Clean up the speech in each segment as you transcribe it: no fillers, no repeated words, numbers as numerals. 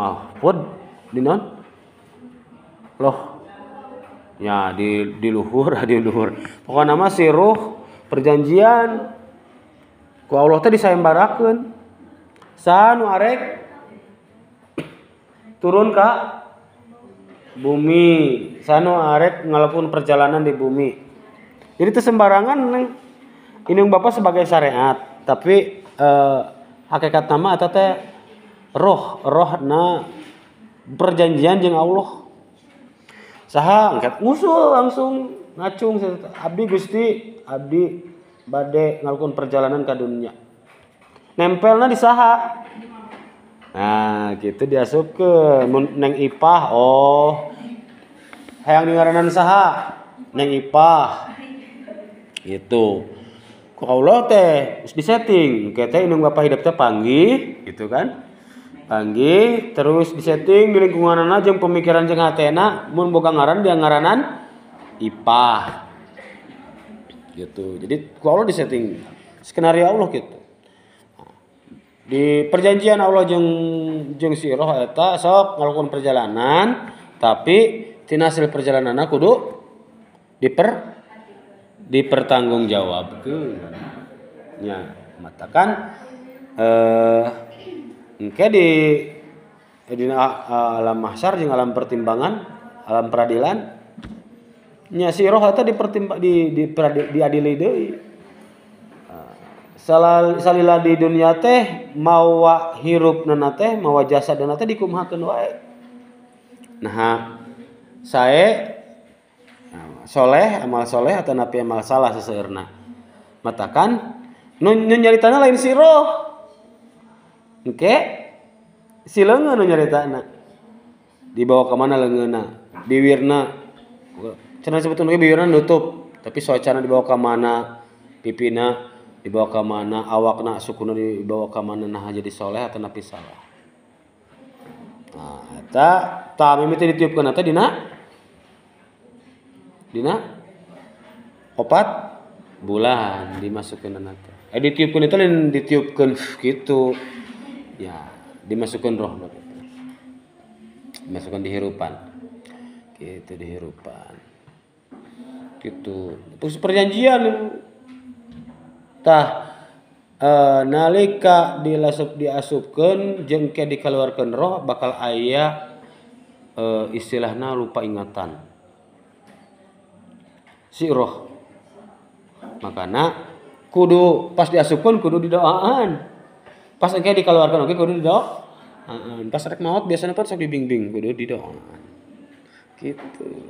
mahfud di non loh ya di luhur pokoknya nama si ruh perjanjian ku Allah teh disayembarakeun saha nu arek turun ka bumi saha nu arek ngalakukeun perjalanan di bumi jadi teu sembarangan ini Bapak sebagai syariat tapi hakikat nama eta teh rohna perjanjian jeung Allah saha angkat ngusul langsung ngacung abdi Gusti abdi bade ngalakukeun perjalanan ka dunya nempelna di saha nah gitu diasupkeun Neng Ipah oh hayang dingaranan saha Neng Ipah gitu ku Allah teh geus disetting ke teh indung Bapak hidup teh panggih gitu kan panggih terus disetting di lingkunganna jeung pemikiran jeung hatena mun boga ngaran dia ngaranan Ipah gitu jadi ku Allah disetting skenario Allah gitu di perjanjian Allah jeung si roh eta sok ngalakukeun perjalanan tapi tina hasil perjalananna kudu dipertanggungjawabkeun nya matakan engke di alam mahsyar jeung alam pertimbangan alam peradilan nya si roh eta diadili deui salila di dunia teh mawa hirupna teh mawa jasadna teh dikumahakeun wae nah sae amal soleh atau napi amal salah seseueurna matakan nu nyaritana lain si roh engke si leungeun nu nyaritana dibawa ka mana leungeunna bibirna cenah sebutkeun bibirna nutup tapi soecana dibawa ka mana pipina dibawa ka mana awakna sukuna dibawa ka mana nah jadi soleh atau napi salah nah eta tah mimiti ditiupkeun eta dina 4 bulan dimasukkeun nanti ditiupkeun itu lain ditiupkeun gitu ya dimasukkeun roh dimasukkeun dihirupan gitu dihirupan gitu terus perjanjian tah nalika diasupkeun jeung ke dikeluarkeun roh bakal aya istilahna lupa ingatan si roh makana kudu pas diasupkeun kudu didoaan pas engke dikeluarkeun oge kudu didoaan pas rek maot biasana pot sok dibimbing kudu didoaan gitu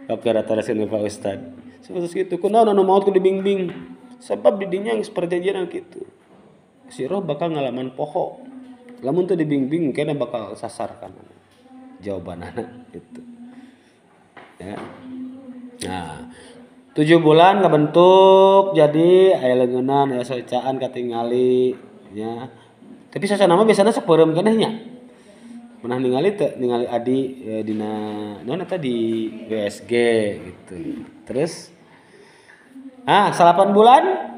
oke rata-rata Pak Ustad seperti itu kunaon anu maot kudu dibimbing sebab di dinya geus perjanjian kitu si roh bakal ngalaman poho lamun teu dibimbing kena bakal sasar kana jawabanana gitu ya nah 7 bulan kabentuk jadi aya leungeunnan aya soecaan katingali nya tapi sasana mah biasana sok peureum keneh nya pernah ningali teu ningali adi dina naon eta di WSG gitu terus 8 bulan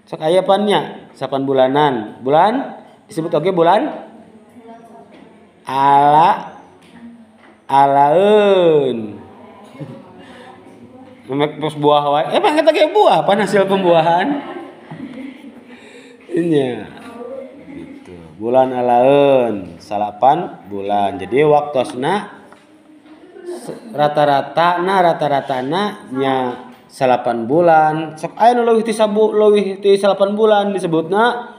sok aya pannya 8 bulanan bulan disebut oge bulan alaeun memek pos buah wae emang eta ge buah pan hasil pembuahan nya gitu bulan alaeun 8 bulan jadi waktosna rata-ratana nya 8 bulan sok aya nu leuwih ti 8 bulan disebutna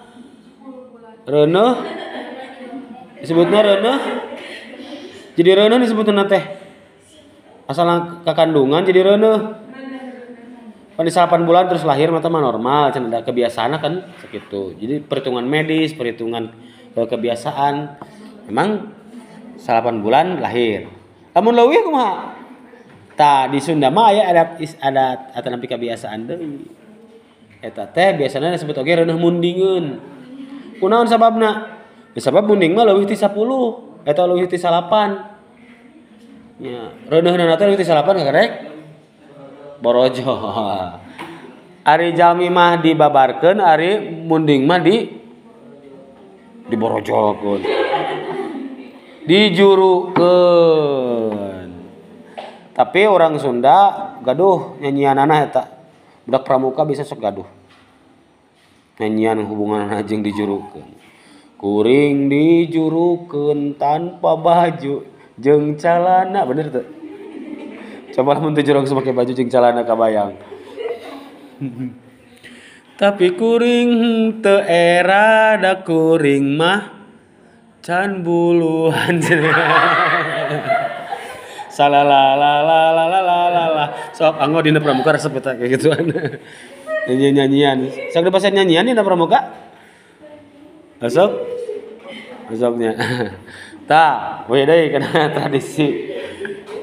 reuneuh jadi reuneuh disebutna teh asal kakandungan jadi reuneuh pan 8 bulan terus lahir mah normal can ada kebiasaan kan sakitu jadi perhitungan medis perhitungan kebiasaan memang 8 bulan lahir lamun leuwih kumaha tah di Sunda mah aya adat ataupun kebiasaan deui eta teh biasana disebut oge reuneuh mundingeun kunaon sababna sabab munding mah leuwih ti 10 eta leuwih ti 8 nya reuneuhna teh leuwih ti 8 karek borojo ari jalmi mah dibabarkeun ari munding mah diborojokeun dijurukeun. Tapi orang Sunda gaduh nyanyianana eta. Budak pramuka bisa sok gaduh. Nyanyian hubungan jeung dijurukeun. Kuring dijurukeun tanpa baju jeung calana, bener tuh. Coba mun teu jurang make baju jeung calana kabayang. Tapi kuring teu era da kuring mah can buluhan. Salalalalalalalalala. Sok anggo dina pramuka resep eta kayak gituan. Nyanyian. Sok dipasen nyanyian dina pramuka? Asok? Asoknya. Tah, we deui kana tradisi.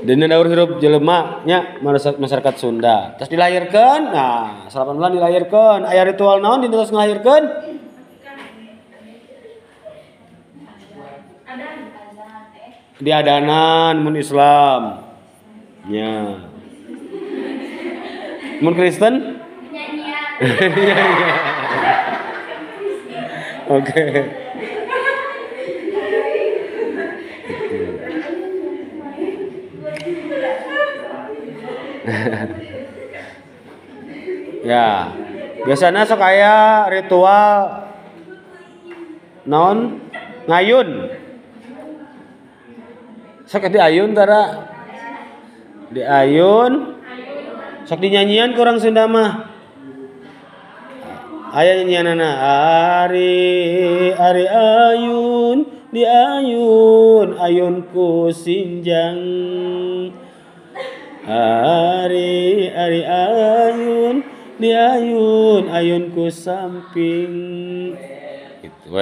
Dina daur hirup jelema nya masyarakat Sunda. Terus dilahirkeun. Nah, 8 bulan dilahirkeun. Aya ritual naon dina tos ngalahirkeun? Diadanan mun Islam. Ya. Mun Kristen? Nyanyian. Oke. Ya. Biasanya sok aya ritual naon? Ngayun. Sok diayun tara. Diayun. Sok dinyanyian ku urang Sunda mah. Aya nyanyianana ari ayun diayun ayunku sinjang. Ari ayun diayun ayunku samping. Itu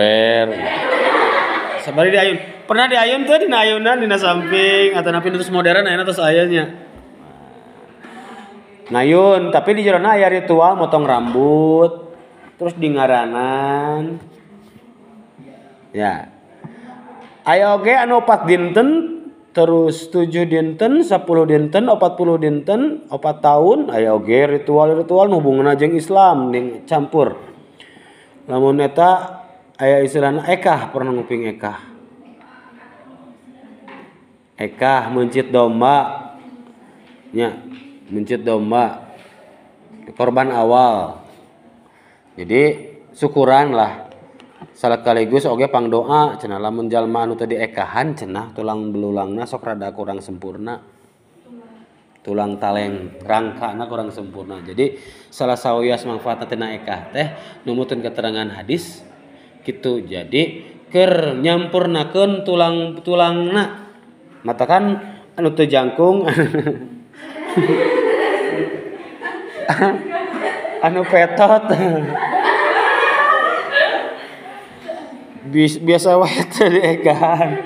sabari diayun. Pernah diayun tuh dina ayunan dina samping atau napi terus modern ayeuna terus ayahnya. Ngayun, tapi di jerona aya ritual motong rambut, terus di ngaranan. Ya. Aya oge anu 4 dinten, terus 7 dinten, 10 dinten, 40 dinten, 4 tahun, aya oge ritual-ritual hubunganna jeung Islam ning campur. Lamun eta aya istilahna ekah, pernah nguping ekah. Ekah mencit domba. Nya, mencit domba. Korban awal. Jadi syukuran lah. Salakaligus oge pangdoa cenah lamun jalma anu teu diekahan cenah tulang belulangna sok rada kurang sempurna. Tulang taleng rangkana kurang sempurna. Jadi salah sawias manfaatna tina ekah teh numutkeun keterangan hadis kitu. Jadi keur nyampurnakeun tulang-tulangna. Matakan anu teu jangkung anu petot biasa wae teh diekahan.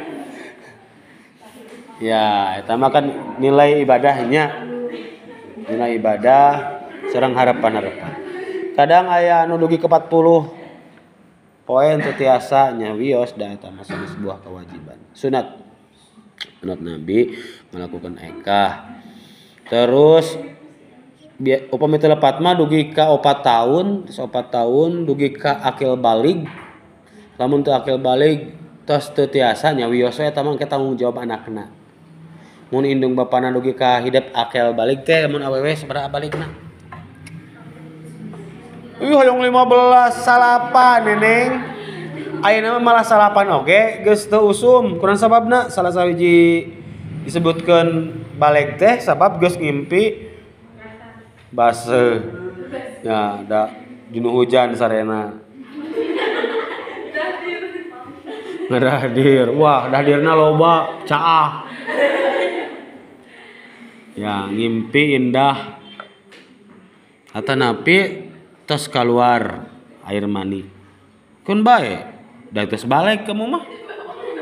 Ya, eta mah kan nilai ibadahnya. Nilai ibadah sareng harapan-harapan. Kadang aya anu dugi ke 40 poin teu tiasa nya wios da eta mah sebuah kewajiban. Sunat Nabi melakukan ekah. Terus upami telepat mah dugi ka 4 tahun, terus 4 tahun dugi ka akil balig. Lamun teu akil balig tos teu tiasa nya wios we eta mah ke tanggung jawab anakna. Mun indung bapana dugi ka hidep akil balig teh mun awewe sabaraha baligna? Hoyong 15 salapan neneng. Ayeuna malah salapan oge geus teu usum. Kurang sababna salah sawiji disebutkeun baleg teh sabab geus ngimpi baseuh. Ya, da dinu hujan sarena. Ngadahadir. Wah, dahadirna loba caah. Ya, ngimpi indah. Atanapi tos kaluar air mani. Kun bae. Da tos balik kamu mah.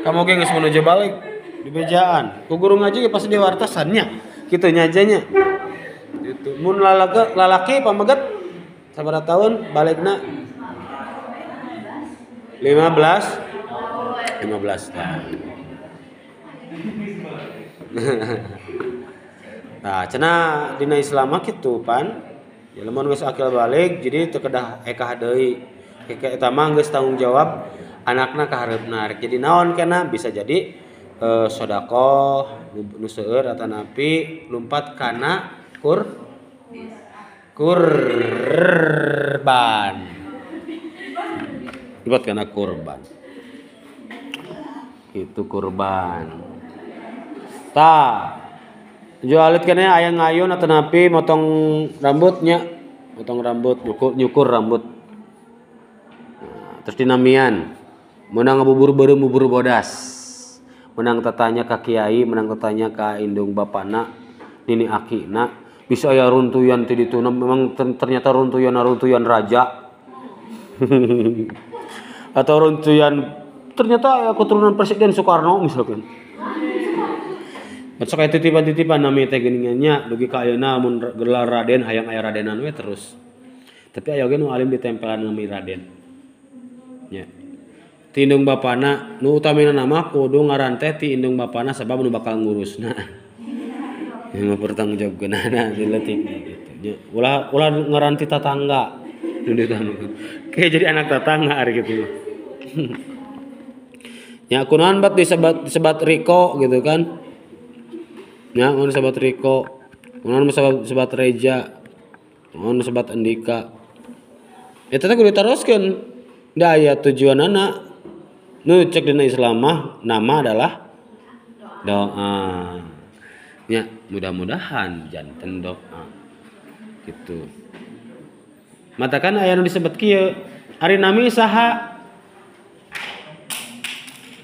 Kamu ge geus menuju balik di bejaan. Ku guru ngaji ge pasti di wartasannya. Kitu nyajanya. Itu mun lalaki pameget sabaraha tahun balikna 15 tahun. Nah, cenah dina Islam mah kitu pan. Ya lamun geus akil balik jadi teu kedah ekah deui. Eta mah geus tanggung jawab anakna ka hareupna. Jadi naon kenna bisa jadi sedekah nu seueur atanapi lumpat kana kurban. Lumpat kana kurban. Itu kurban. Tah. Jualit kene aya ngayun atanapi motong rambutnya, motong rambut, nyukur rambut. Nah, terus dinamian. Menang ngabubur beureum bubur bodas. Menang tatanya ka kiai, menang tatanya ka indung bapana, nini akina. Bisa aya runtuyan ti ditu memang ternyata runtuyan raja. Atau runtuyan ternyata aya keturunan Presiden Soekarno misalkan. Sok aya titipan-titipan nami teh geuningannya dugi ka ayeuna mun gelar Raden hayang aya Radenan we terus. Tapi aya oge nu alim ditempelan nami Raden. Nya. Ti indung bapana nu utamina nama kudu ngaran teh ti indung bapana sabab nu bakal ngurusna. Yang bertanggung jawab geunana diletikna gitu. Nya ulah ngaran ti tatangga. Nu ditanggung. Kayak jadi anak tetangga ari gitu. Ya kunaon bat disebat Riko gitu kan. Ya, mun sahabat Riko, mun sahabat Reja, mun sahabat Andika. Eta teh kudu ditaroskeun. Da aya tujuanana. Nu cek dina Islam mah nama adalah doa. Ya, mudah-mudahan janten doa. Gitu. Matakan aya nu disebut kieu, ari nami saha?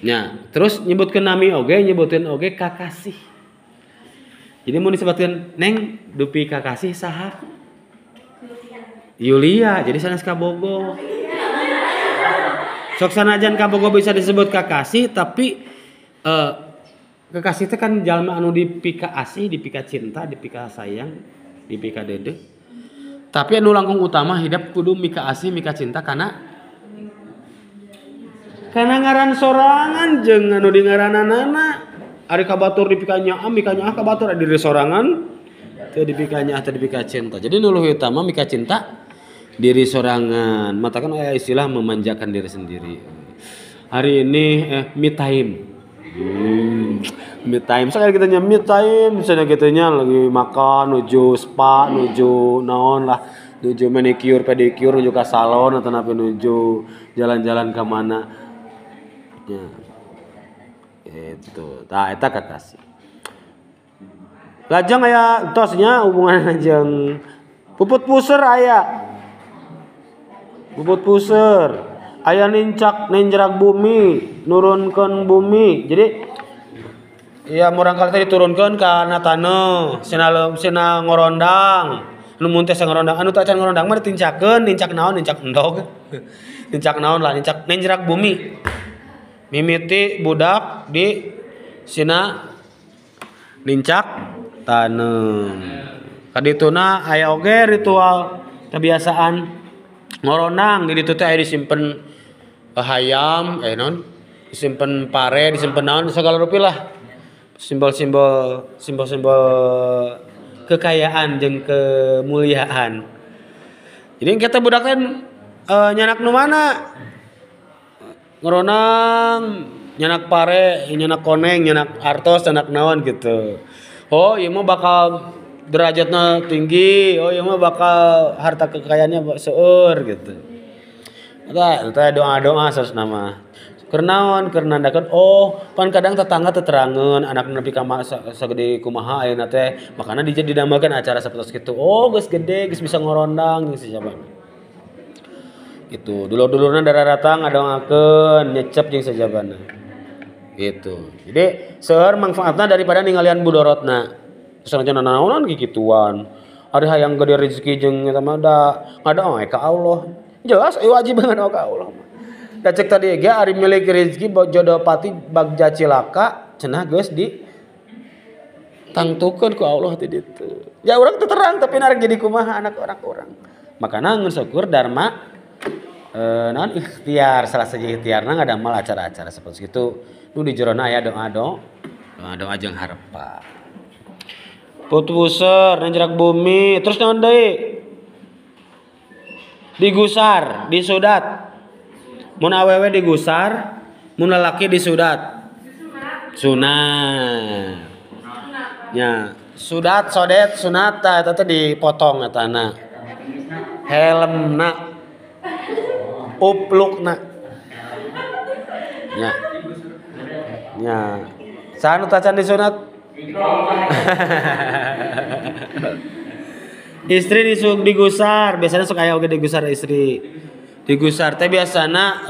Ya, terus nyebutkeun nami oge, nyebutkeun oge kakasih. Jadi mau disebutkan Neng dupi kakasih saha? Yulia. Jadi sanes kabogo. Sok sanajan kabogo bisa disebut kakasih tapi kekasih itu kan jalma anu dipika asih, dipika cinta, dipika sayang, dipika dede. Tapi anu langkung utama hidup kudu mika asih, mika cinta karena ngaran sorangan jeung anu di ngaranana. Ari kabatur dipikanya mikanya kabatur di sorangan teu dipikanya teu dipika cinta. Jadi nu luwih utama mika cinta diri sorangan. Matakan aya istilah memanjakan diri sendiri. Hari ini me time. Me time. Sekali kita nya me time, misalnya kita nya lagi makan nuju spa, nuju naon lah, nuju manicure, pedicure, nuju ka salon atau napi nuju jalan-jalan ke mana. Ya. Itu tah eta kakasih lajeng aya tosnya hubungan jeung puput puser aya ninjrak bumi nurunkeun bumi jadi ya murang kali teh diturunkeun ka taneuh sina ngorondang nu mun teh ngorondang anu teh acan ngorondang mah ditincakeun nincak naon nincak endog nincak naon lah nincak ninjrak bumi mimiti budak di sina nincak tanem. Kadituna aya oge ritual kebiasaan ngorondang di ditu teh aya disimpen hayam non disimpen pare disimpen naon segala rupi lah simbol-simbol kekayaan jeung kemuliaan. Jadi kita budak teh nyanak nu mana? Ngeronang nyanak pare, nyanak koneng, nyanak artos, nyanak naon gitu. Oh, ieu mah bakal derajatna tinggi, oh ieu mah bakal harta kekayaannya seueur gitu. Eta doa-doa saos nama. Keur naon? Keur nandakeun oh, pan kadang tetangga teu terangeun anak nepi ka sagede kumaha ayeuna teh, makana didambakeun acara sapertos kitu. Oh, geus gede, geus bisa ngorondang geus sabana. Itu dulur-dulurna datang ngadongakeun nyecep jeung sajabana. Gitu. Jadi seueur manfaatna daripada ningalian budorotna. Sanajan naonan kikituan. Ari hayang gede rezeki jeung eta mah da ngadoa ka Allah. Jelas wajib ngadoa ka Allah. Da cek tadi ge ari milik rezeki jodoh pati bagja cilaka cenah geus di tangtukeun ku Allah ti ditu. Ya urang teu terang tapi narek jadi kumaha anak orang-orang. Makana ngeun syukur dharma non ikhtiar salah saja ikhtiarna ngadamal acara-acara seperti itu nu di jerona aya doa jeung harepa putuser nanjrak bumi terus naon deui digusar disudat mun awewe digusar mun lalaki disudat Sunat. Ya, sudat sodet sunata eta teh dipotong etana. Helmna. Uplukna. Ya. Ya. Saha nu tacan disunat? Istri digusar, biasanya sok aya oge digusar istri. Digusar teh biasana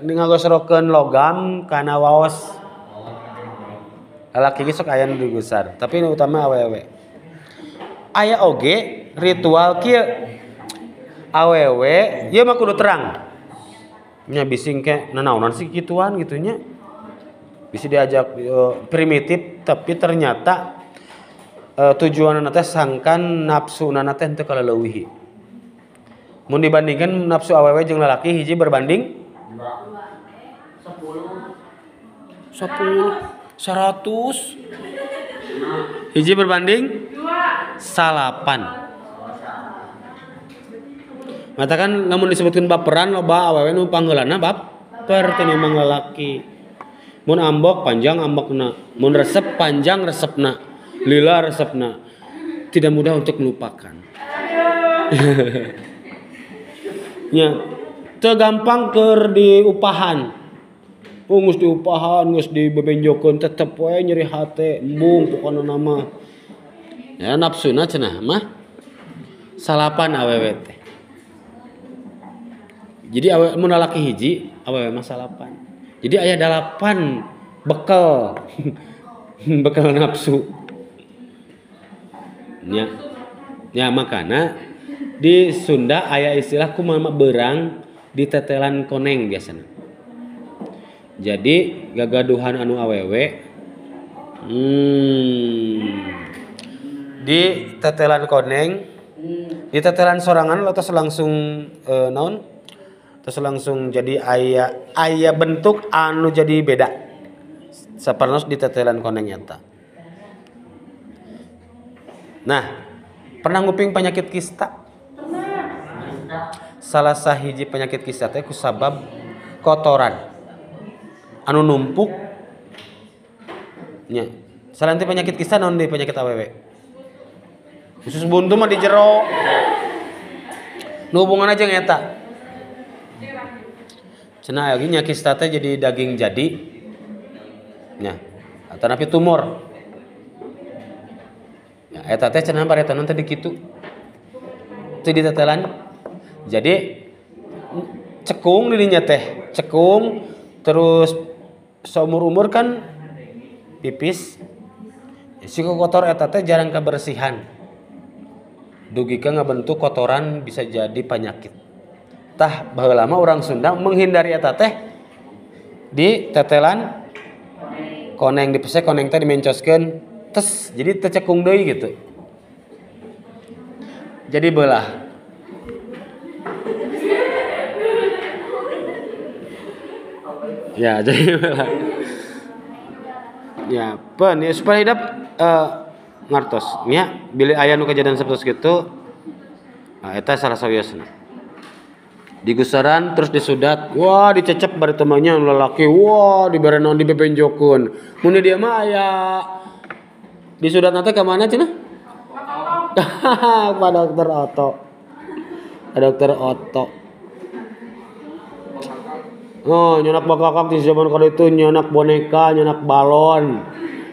ngagosrokeun logam kana waos. Lalaki ge sok aya nu digusar, tapi nu utama awewe. Aya oge ritual kieu. Awewe ieu mah kudu terang. Nya bising ke nanaonan sih gituan gitunya. Bisa diajak primitif tapi ternyata tujuanna teh sangkan nafsunana teh henteu kaleuwih. Mun dibandingkan nafsu awewe jeung lalaki hiji berbanding 10 100 hiji berbanding 8. Matakan lamun disebutkeun baperan loba awewe nu panggeulana baper tinimbang lalaki. Mun ambok panjang ambokna, mun resep panjang resepna, lila resepna. Tidak mudah untuk melupakan. Ya, teu gampang keur diupahan. Geus diupahan, geus dibebenjokeun tetep we nyeri hate, embung pokona nama. Ya nafsuna cenah mah salapan awewe teh. Jadi mun lalaki hiji, awewe mah salapan. Jadi aya 8 bekal. Bekal nafsu. Ya. Ya makana di Sunda aya istilah kumaha berang ditetelan koneng biasana. Jadi gagaduhan anu awewe di tetelan koneng, di tetelan sorangan terus langsung naon? Terus langsung jadi aya bentuk anu jadi beda. Sapernos di tetelan koneng eta. Nah, pernah nguping penyakit kista? Salah sahiji penyakit kista teh kusabab kotoran anu numpuk. Nya, salanti penyakit kista naon deui penyakit awewe? Khusus buntu mah di jero. Nu hubunganna jeung eta. Cenah aya nya kista teh jadi daging jadi. Nya, atanapi tumor. Ya, eta teh cenah baretanon teh di kitu. Teu ditetelan. Jadi cekung di dinya teh, cekung terus seumur-umur kan pipis. Si kotor eta teh jarang kebersihan. Dugikeun ngabentuk kotoran bisa jadi penyakit. Tah baheula mah urang Sunda menghindari eta teh di tetelan koneng dipese koneng teh dimencoskeun tes jadi teu cekung deui gitu. Jadi beulah. Ya, jadi beulah. Ya, pen ya supaya hidup ngartos nya bilih aya nu kejadian sapertos kitu. Nah, eta salah sawiosna. Digusaran terus disudat, wah dicecep bari temannya lalaki, wah diberenon dibebenjokeun. Mun dia mah aya disudat nanti ka mana cenah? Pak dokter Oto. Dokter Oto. Oh, nyanak bakakak di zaman kala itu nyanak boneka, nyanak balon,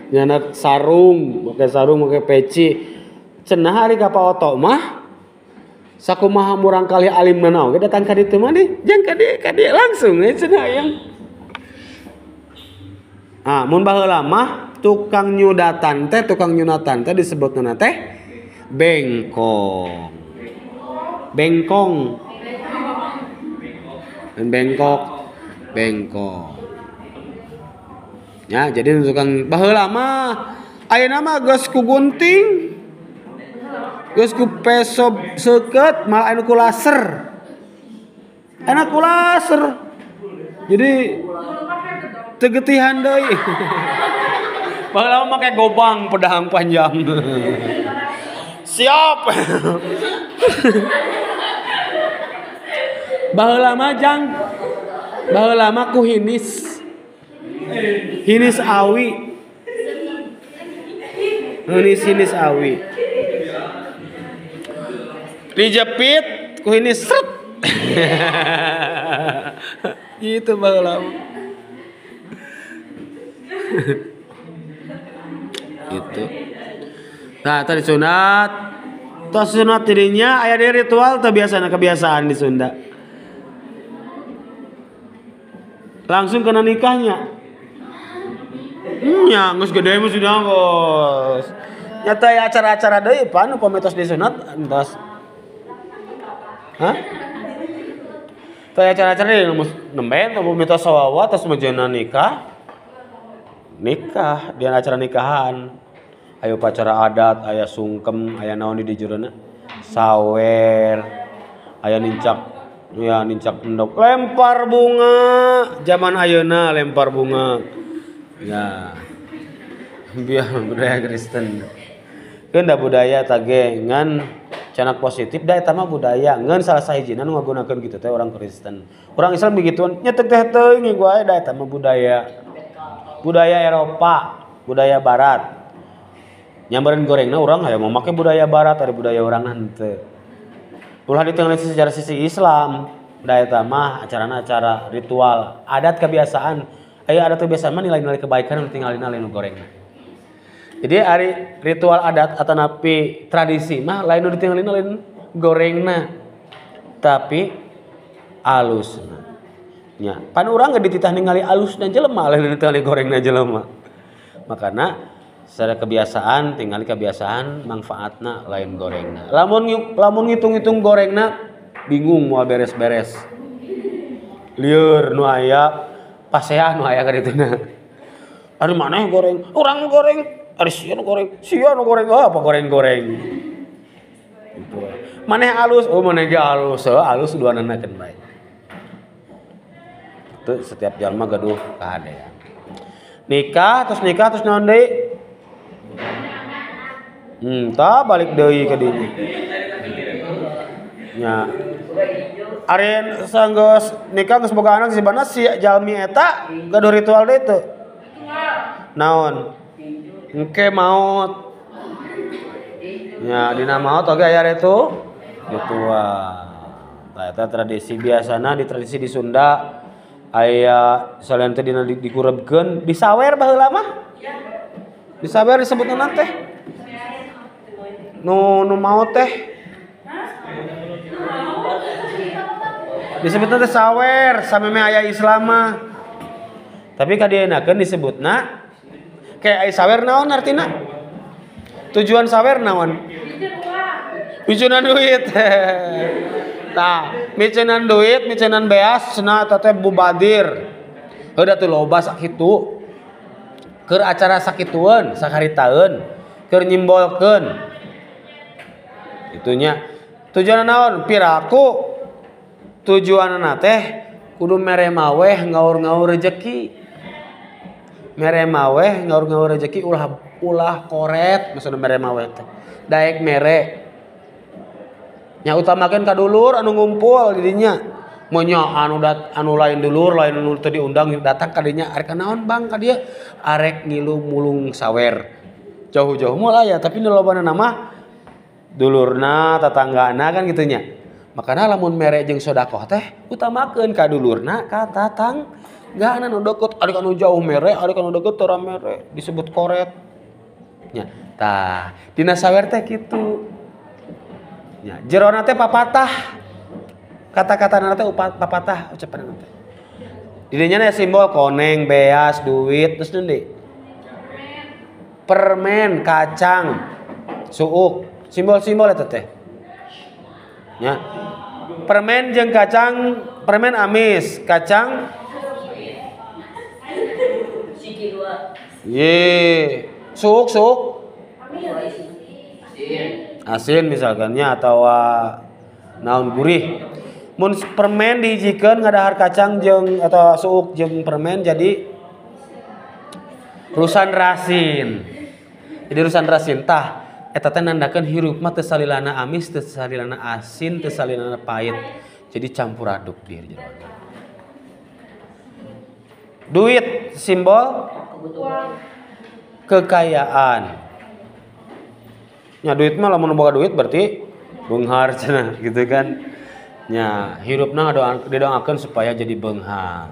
nyanak sarung, pakai peci. Cenah hari ka Pak Oto mah sakumaha murang kali alim na oge datang ka ditu mah deh, jang ka dieu langsung cenah yang. Ah, mun baheula mah tukang nyunatan teh disebutna teh bengkong. Bengkong. Dan bengkok. Ya, jadi tukang baheula mah ayeuna mah geus ku gunting. Geus ku peso seukeut malah anu ku laser. Enak ku laser. Jadi tegetihan deui. Baheula mah make gobang pedang panjang. Siap. Baheula mah ku hinis. Hinis awi. Hinis awi. Dijepit ku hinis sret. Gitu baheula. Gitu. Nah, tadi sunat. Tos sunat dirinya aya di ritual teu biasana kebiasaan di Sunda. Langsung kena nikahnya. Nya geus gede mah sudah bos. Nyata ya acara-acara deui pan komitos disunat entos. Hah? Teh acara-acara deui nemben atau komitos sawawa tos mejana nikah. Nikah, dia acara nikahan. Aya upacara adat, aya sungkem, aya naon di dijeurana? Sawer. Aya nincak endok, lempar bunga. Zaman ayeuna lempar bunga. Ya. Biar budaya Kristen. Keun da budaya tage ngan canak positif da eta mah budaya. Ngan salah sahijina nu ngagunakeun kitu teh orang Kristen. Urang Islam begituan nya teh teuing gua da eta mah budaya. Budaya Eropa, budaya barat. Nyambaran gorengna urang aya mau make budaya barat, ada budaya urang henteu. Ulah ditengahin secara sisi Islam, da eta mah acarana acara ritual, adat kebiasaan. Aya adat kebiasaan mah nilai-nilai kebaikan nu tinggalina lain nu gorengna. Jadi ari ritual adat atanapi tradisi mah lain nu ditinggalina lain gorengna. Tapi alusna. Nya, pan urang geus dititah ningali alusna jelema lain ningali gorengna jelema. Makana secara kebiasaan tinggali kebiasaan manfaatna lain gorengna. Lamun ngitung-ngitung gorengna bingung moal beres-beres. Lieur nu aya paseah nu aya ka dituna. Ari maneh goreng, urang goreng, ari sia nu goreng, apa goreng-goreng. Gitu. Maneh alus, maneh ge alus, alus duanana keun bae. Itu setiap jalma gaduh kahadean. Nikah terus naon deui? Tah balik deui ka dinya. Nya. Ari sanggeus nikah geus boga anak sibana si jalmi eta gaduh ritual deui teu? Naon? Engke maot. Nya dina maot oge aya ritual. Tah eta tradisi biasana di tradisi di Sunda aya salian teh dina dikurebkeun disawer baheula mah. Disawer disebutna teh. Nu maot teh. Disebutna teh sawer, sameme aya Islam mah. Tapi kadienakeun disebutna kayak aya sawer naon artina? Tujuan sawer naon? Micenan duit. Tah, micenan duit, micenan beas, cenah eta teh bubadir. Heuda teu loba sakitu. Keur acara sakitueun, sakaritaeun, keur nyimbolkeun. Itunya. Tujuanna naon? Piraku. Tujuanna teh kudu mere maweh ngaur-ngaur rezeki. Mere maweh ngaur-ngaur rezeki ulah koret maksudna mere maweh teh. Daek mere. Nya utamakeun ka dulur anu ngumpul di dinya. Monya anu lain dulur, lain anu teu diundang datang ka dinya arek naon Bang ka dieu? Arek ngilu mulung sawer. Jauh-jauh moal aya tapi nu lobana mah dulurna, tetanggana kan kitu nya. Makana lamun mere jeung sedekah teh utamakeun ka dulurna, ka tatanggana nu deukeut, ari anu jauh mere, ari anu deukeut teu mere, disebut koret. Nya, tah, dina sawer teh kitu. Nya, jerona teh papatah. Kata-katana teh papatah ucapanna teh. Di dinya aya simbol koneng, beas, duit, terus deui. Permen, kacang, suuk, simbol-simbol eta teh. Ya. Permen jeung kacang, permen amis, kacang ye, suuk asin misalkannya atau naon gurih. Mun permen dihijikeun ngadahar kacang jeung atau suuk jeung permen jadi rusan rasin. Jadi rusan rasin tah eta teh nandakeun hirup mah teu salilana amis, teu salilana asin, teu salilana pait. Jadi campur aduk di jero. Duit simbol kekayaan. Nya duit mah lamun boga duit berarti beunghar cenah gitu kan. Nya hirupna didoakeun supaya jadi beunghar.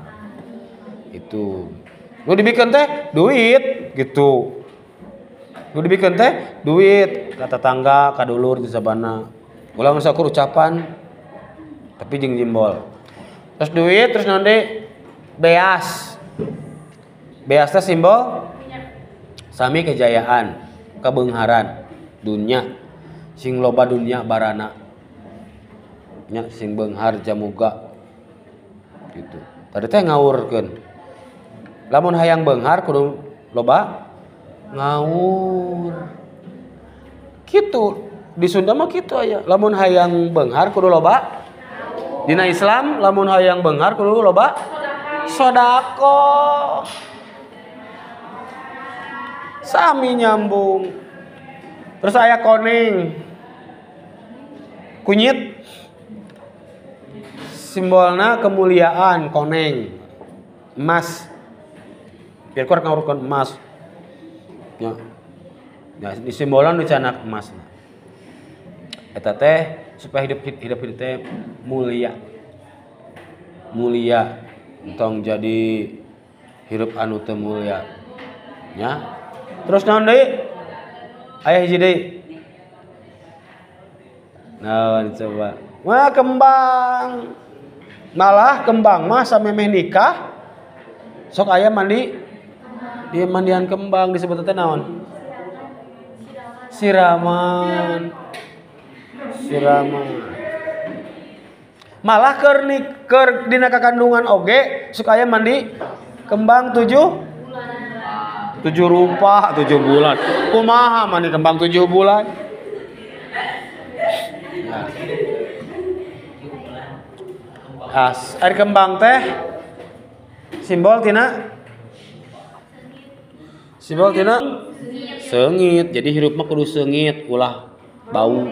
Itu. Nu dibikeun teh duit gitu. Nu dibikeun teh duit ka tetangga, ka dulur di sabana. Ulah sakur ucapan tapi jeung simbol. Terus duit terus naon deui? Beas. Beas teh simbol sami kejayaan, kebeungharan, dunya. Sing loba dunya barana. Nya sing beunghar jamuga. Gitu. Tadi teh ngawurkeun. Lamun hayang beunghar kudu loba ngawur. Kitu. Di Sunda mah kitu aya. Lamun hayang beunghar kudu loba. Dina Islam lamun hayang beunghar kudu loba sedekah. Sami nyambung. Terus aya koneng. Kunyit simbolna kemuliaan, koneng. Emas. Biar kurang ngawurkeun emas. Ya. Ya disimbolan di canak emas. Eta teh supaya hidup teh mulia. Mulia. Entong jadi hidup anu teu mulia. Ya. Terus naon deui? Aya hiji deui. Naon coba? Wah kembang. Malah kembang mah samemeh nikah sok aya mandi. Dia mandian kembang disebut teh naon? Siraman. Siraman. Malah keur dina kakandungan oge supaya mandi kembang 7 rupa 7 bulan. Kumaha mandi kembang 7 bulan? Air kembang teh simbol tina seungit. Jadi hirup mah kudu seungit ulah bau.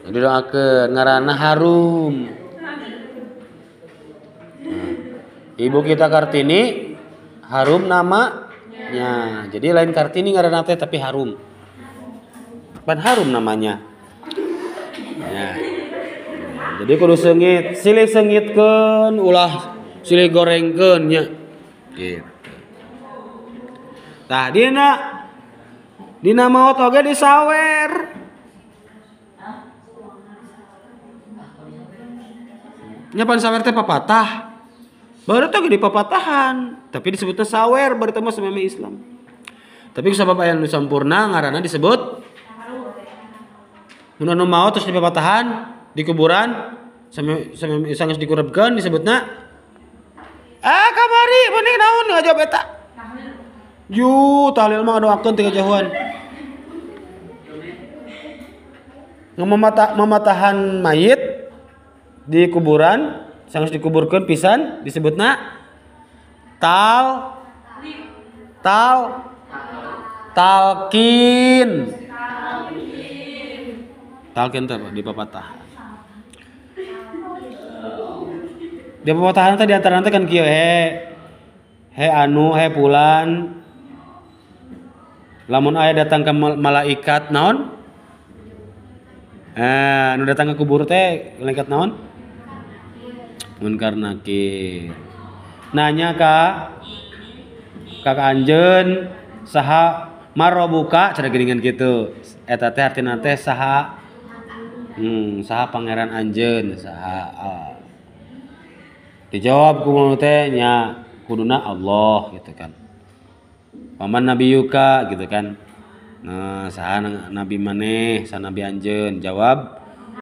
Didoakeun ngaranna harum. Ibu kita Kartini harum namanya. Jadi lain Kartini ngaranna teh tapi harum. Pan harum namanya. Ya. Jadi kudu seungit, silih seungitkeun ulah silih gorengkeun nya. Gitu. Tah dina maot oge disawer. Nya pan sawer teh papatah. Baru teh di papatahan, tapi disebutnya sawer baru teh mah sameme Islam. Tapi sabab aya nu sampurna ngaranna disebut mun anu maot terus di papatahan di kuburan sampai sanggeus dikurebkeun disebutna kamari mending naon ngajawab eta. Ju tahlil mah ngadoakeun teu kajauhan. Mematahan mayit di kuburan sanggeus dikuburkeun pisan disebutna talqin. Talqin teh di papatahan. Di papatahan teh di antara teh kan kieu he anu he pulan. Lamun aya datang ke malaikat naon? Anu datang ke kubur teh malaikat naon? Munkar Nakir. Nanya ka anjeun saha marobuka cara geuningan kitu. Eta teh artina teh saha saha pangeran anjeun saha dijawab ku mun teh nya kuduna Allah gitu kan. Paman nabiyuka gitu kan. Nah saha nabi maneh saha nabi anjeun jawab